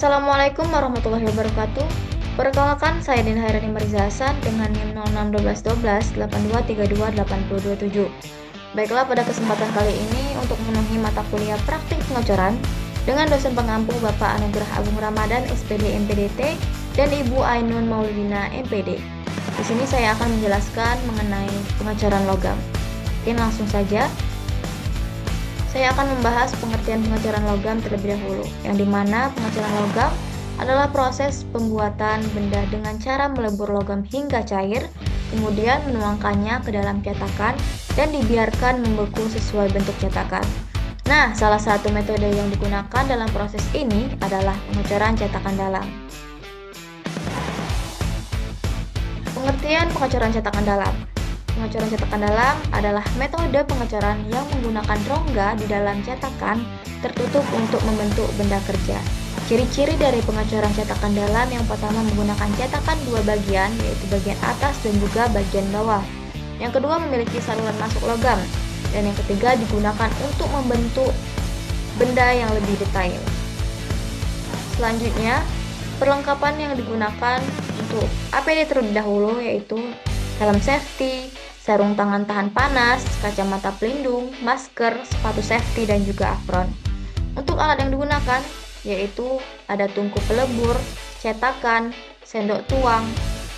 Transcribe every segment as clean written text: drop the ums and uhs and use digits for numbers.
Assalamualaikum warahmatullahi wabarakatuh. Perkenalkan, saya Din Hairani Mirza Hasan dengan NIM 061212823287. Baiklah, pada kesempatan kali ini untuk memenuhi mata kuliah praktik pengecoran dengan dosen pengampu Bapak Anugerah Agung Ramadan SPD MPDT dan Ibu Ainun Maulidina MPD. Di sini saya akan menjelaskan mengenai pengecoran logam. Oke, langsung saja. Saya akan membahas pengertian pengecoran logam terlebih dahulu, yang dimana pengecoran logam adalah proses pembuatan benda dengan cara melebur logam hingga cair, kemudian menuangkannya ke dalam cetakan dan dibiarkan membeku sesuai bentuk cetakan. Nah, salah satu metode yang digunakan dalam proses ini adalah pengecoran cetakan dalam. Pengertian pengecoran cetakan dalam. Pengecoran cetakan dalam adalah metode pengecoran yang menggunakan rongga di dalam cetakan tertutup untuk membentuk benda kerja. Ciri-ciri dari pengecoran cetakan dalam yang pertama menggunakan cetakan dua bagian, yaitu bagian atas dan juga bagian bawah. Yang kedua memiliki saluran masuk logam. Dan yang ketiga digunakan untuk membentuk benda yang lebih detail. Selanjutnya, perlengkapan yang digunakan untuk APD terlebih dahulu yaitu helm safety, sarung tangan tahan panas, kacamata pelindung, masker, sepatu safety, dan juga apron. Untuk alat yang digunakan yaitu ada tungku pelebur, cetakan, sendok tuang,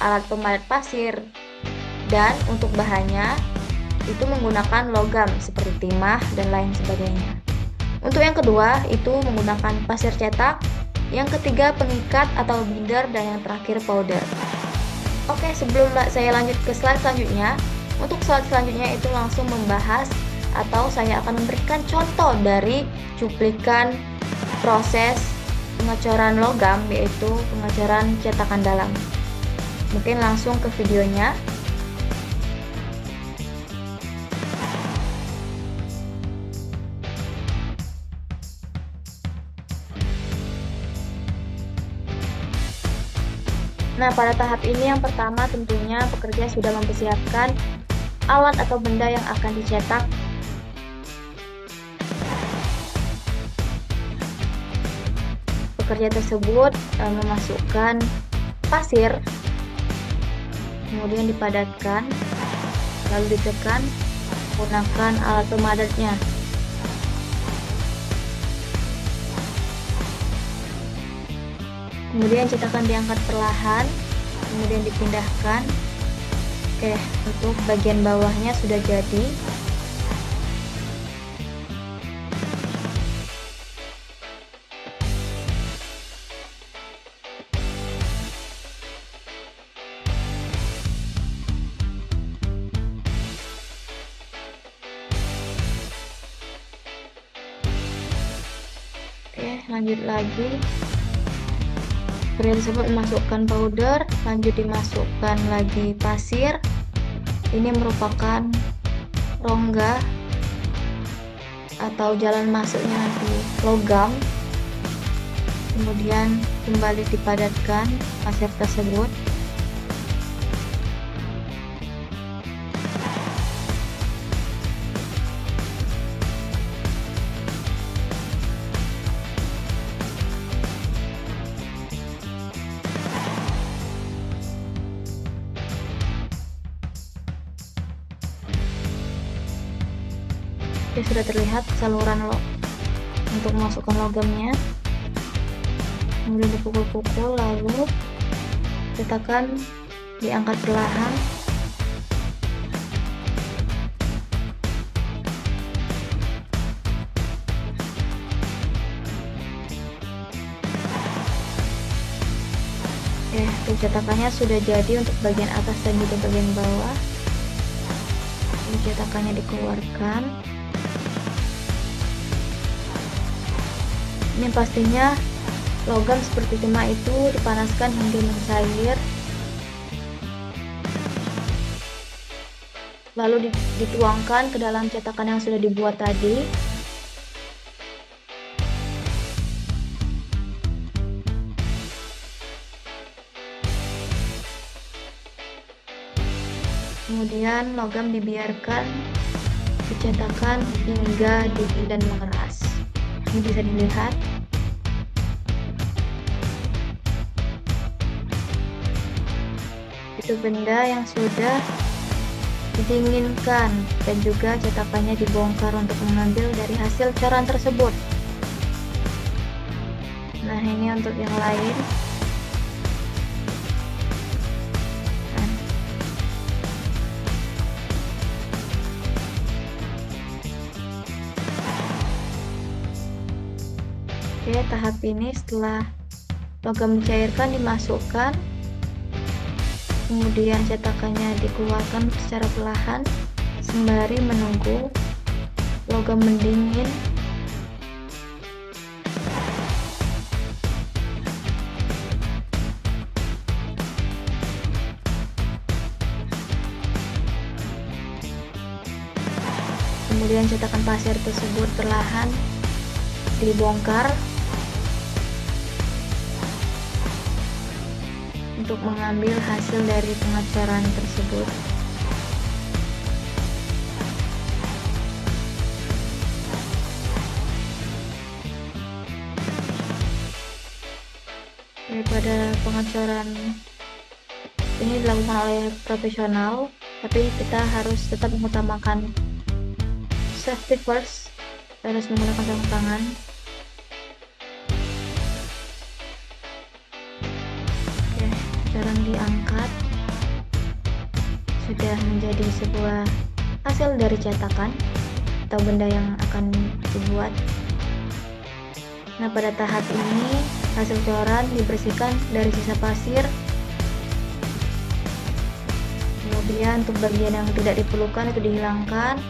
alat pemadat pasir, dan untuk bahannya itu menggunakan logam seperti timah dan lain sebagainya. Untuk yang kedua itu menggunakan pasir cetak, yang ketiga pengikat atau binder, dan yang terakhir powder. Oke, sebelum saya lanjut ke slide selanjutnya, untuk slide selanjutnya itu langsung membahas atau saya akan memberikan contoh dari cuplikan proses pengecoran logam, yaitu pengecoran cetakan dalam. Mungkin langsung ke videonya. Nah, pada tahap ini yang pertama tentunya pekerja sudah mempersiapkan alat atau benda yang akan dicetak. Pekerja tersebut memasukkan pasir, kemudian dipadatkan, lalu ditekan menggunakan alat pemadatnya. Kemudian cetakan diangkat perlahan, kemudian dipindahkan. Oke, untuk bagian bawahnya sudah jadi. Oke, lanjut lagi. Pria tersebut memasukkan powder, lanjut dimasukkan lagi pasir. Ini merupakan rongga atau jalan masuknya nanti logam. Kemudian kembali dipadatkan pasir tersebut. Oke, sudah terlihat saluran untuk memasukkan logamnya. Kemudian dipukul-pukul, lalu cetakan diangkat perlahan. Oke, cetakannya sudah jadi untuk bagian atas dan juga bagian bawah. Cetakannya dikeluarkan. Ini pastinya logam seperti timah itu dipanaskan hingga mencair, lalu dituangkan ke dalam cetakan yang sudah dibuat tadi. Kemudian logam dibiarkan dicetakan hingga dingin dan mengeras. Ini bisa dilihat. itu benda yang sudah didinginkan dan juga cetakannya dibongkar untuk mengambil dari hasil coran tersebut. Nah, ini untuk yang lain. Oke, tahap ini setelah logam dicairkan dimasukkan, kemudian cetakannya dikeluarkan secara perlahan sembari menunggu logam mendingin. Kemudian cetakan pasir tersebut perlahan dibongkar untuk mengambil hasil dari pengacoran tersebut. Daripada pengacoran ini dilakukan oleh profesional, tapi kita harus tetap mengutamakan safety first, harus menggunakan sarung tangan. Oke, sekarang diangkat, sudah menjadi sebuah hasil dari cetakan atau benda yang akan dibuat. Nah, pada tahap ini hasil coran dibersihkan dari sisa pasir. Kemudian untuk bagian yang tidak diperlukan itu dihilangkan.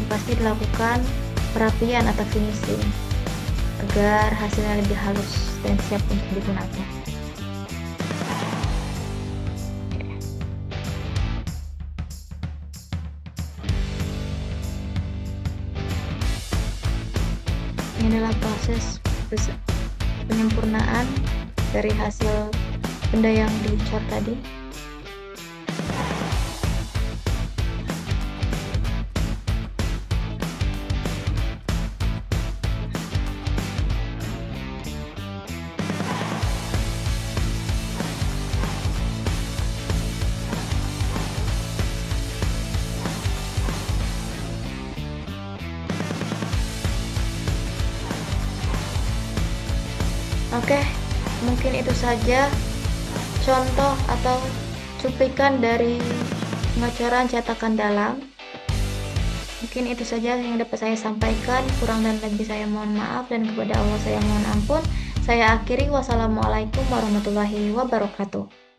Pasti dilakukan perapian atau finishing agar hasilnya lebih halus dan siap untuk digunakan. Ini adalah proses penyempurnaan dari hasil benda yang dicor tadi. Oke, mungkin itu saja contoh atau cuplikan dari pengacoran cetakan dalam. Mungkin itu saja yang dapat saya sampaikan. Kurang dan lebih saya mohon maaf, dan kepada Allah saya mohon ampun. Saya akhiri. Wassalamualaikum warahmatullahi wabarakatuh.